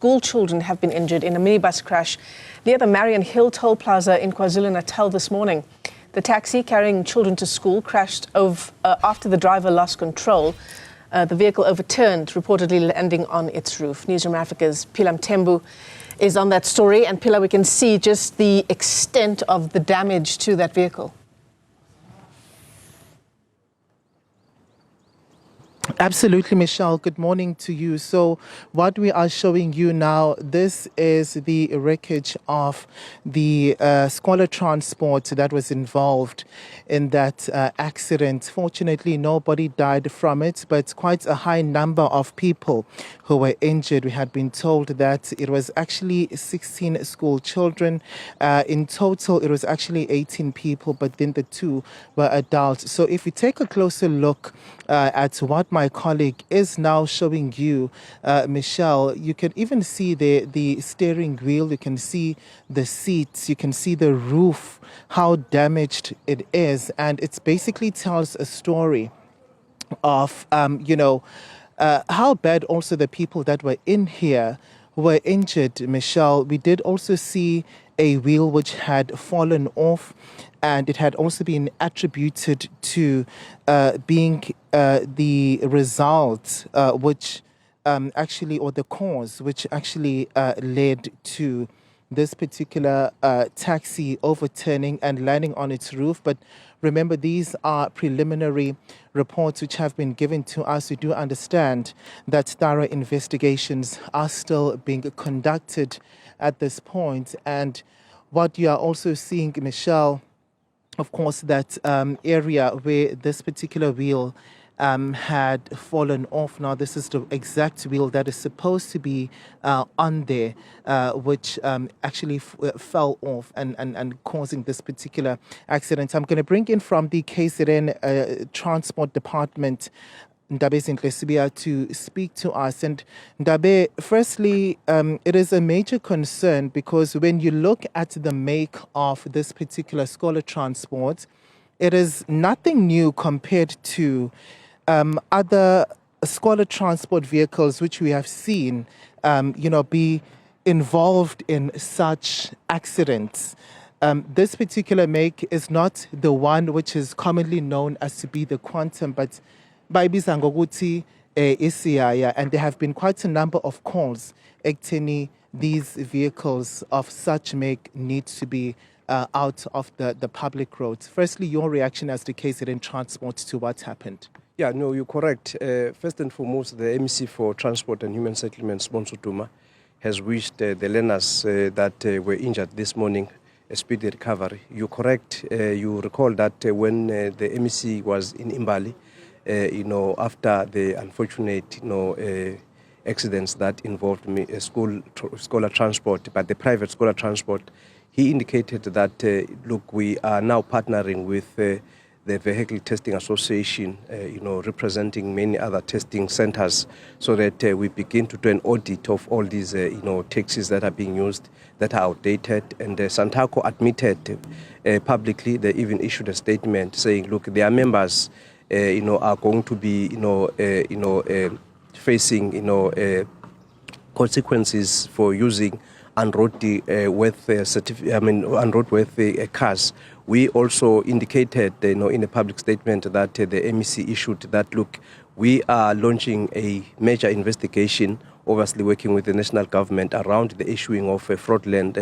School children have been injured in a minibus crash near the Mariannhill toll plaza in KwaZulu-Natal this morning. The taxi carrying children to school crashed after the driver lost control. The vehicle overturned, reportedly landing on its roof. Newzroom Afrika's Phila Mthembu is on that story. And Phila, we can see just the extent of the damage to that vehicle. Absolutely, Michelle. Good morning to you. So what we are showing you now, this is the wreckage of the scholar transport that was involved in that accident. Fortunately, nobody died from it, but quite a high number of people who were injured. We had been told that it was actually 16 school children. In total, it was actually 18 people, but then the 2 were adults. So if we take a closer look at what my colleague is now showing you, Michelle, you can even see the steering wheel, you can see the seats, you can see the roof, how damaged it is. And it basically tells a story of, how bad also the people that were in here were injured, Michelle. We did also see a wheel which had fallen off, and it had also been attributed to being the result which actually, or the cause which actually led to this particular taxi overturning and landing on its roof. But remember, these are preliminary reports which have been given to us. We do understand that thorough investigations are still being conducted at this point. And what you are also seeing, Michelle, of course, that area where this particular wheel had fallen off. Now, this is the exact wheel that is supposed to be on there, which actually fell off and causing this particular accident. I'm going to bring in from the KZN Transport Department Ndabe Zintlesibia to speak to us. And Ndabe, firstly, it is a major concern because when you look at the make of this particular scholar transport, it is nothing new compared to other scholar transport vehicles which we have seen, be involved in such accidents. This particular make is not the one which is commonly known as to be the Quantum, but bayibiza ngokuthi isiyaya, and there have been quite a number of calls ekutheni these vehicles of such make need to be out of the public roads. Firstly, your reaction as the KZN Transport to what happened? Yeah, no, you're correct. First and foremost, the MEC for Transport and Human Settlements, Duma, has wished the learners that were injured this morning a speedy recovery. You're correct. You recall that when the MEC was in Imbali, after the unfortunate, accidents that involved scholar transport, but the private scholar transport, he indicated that, look, we are now partnering with the Vehicle Testing Association, representing many other testing centers, so that we begin to do an audit of all these, taxis that are being used that are outdated. And Santaco admitted publicly, they even issued a statement saying, look, their members, are going to be, facing, consequences for using unroadworthy cars. We also indicated, in a public statement that the MEC issued that, look, we are launching a major investigation, obviously working with the national government around the issuing of fraudulent,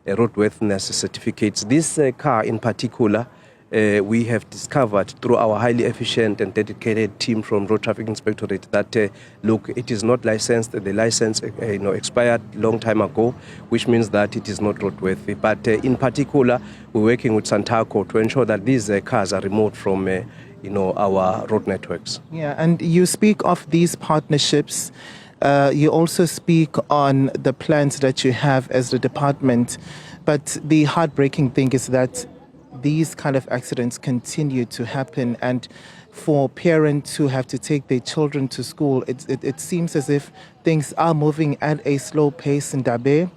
roadworthiness certificates. This car in particular, we have discovered through our highly efficient and dedicated team from Road Traffic Inspectorate that, look, it is not licensed. The license, expired long time ago, which means that it is not roadworthy. But in particular, we're working with Santaco to ensure that these cars are removed from, our road networks. Yeah, and you speak of these partnerships. You also speak on the plans that you have as the department. But the heartbreaking thing is that these kind of accidents continue to happen, and for parents who have to take their children to school, it seems as if things are moving at a slow pace in Dabe,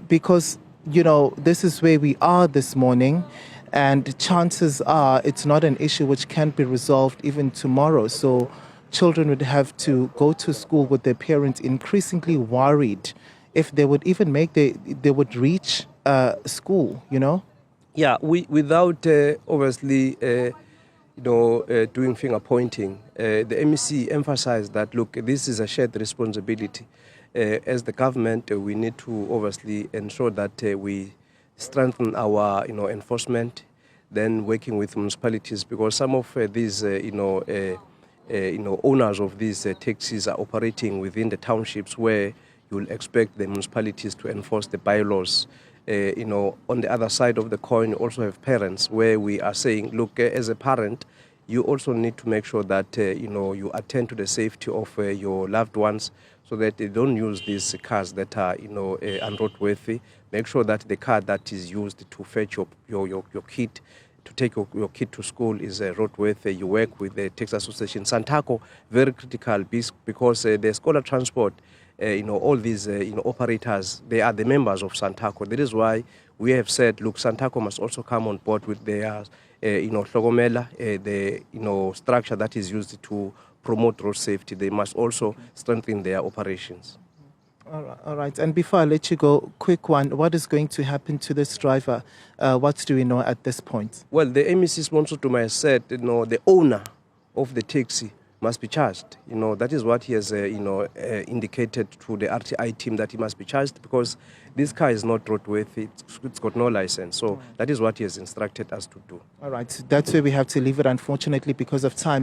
because this is where we are this morning, and chances are it's not an issue which can be resolved even tomorrow. So children would have to go to school with their parents, increasingly worried if they would even they would reach school, you know? Yeah, without obviously doing finger pointing, the MEC emphasized that, look, this is a shared responsibility. As the government, we need to obviously ensure that we strengthen our enforcement, then working with municipalities, because some of these owners of these taxis are operating within the townships where you'll expect the municipalities to enforce the bylaws. On the other side of the coin, you also have parents where we are saying, look, as a parent, you also need to make sure that you attend to the safety of your loved ones, so that they don't use these cars that are unroadworthy. Make sure that the car that is used to fetch your kid, to take your kid to school, is roadworthy. You work with the taxi association. Santaco, very critical, because the scholar transport, all these operators, they are the members of Santaco. That is why we have said, look, Santaco must also come on board with their Hlogomela, the structure that is used to promote road safety. They must also strengthen their operations. All right. And before I let you go, quick one, what is going to happen to this driver? What do we know at this point? Well, the MEC sponsor Duma has said, the owner of the taxi must be charged. That is what he has, indicated to the RTI team, that he must be charged, because this car is not roadworthy. It's got no license. So that is what he has instructed us to do. All right. That's where we have to leave it, unfortunately, because of time.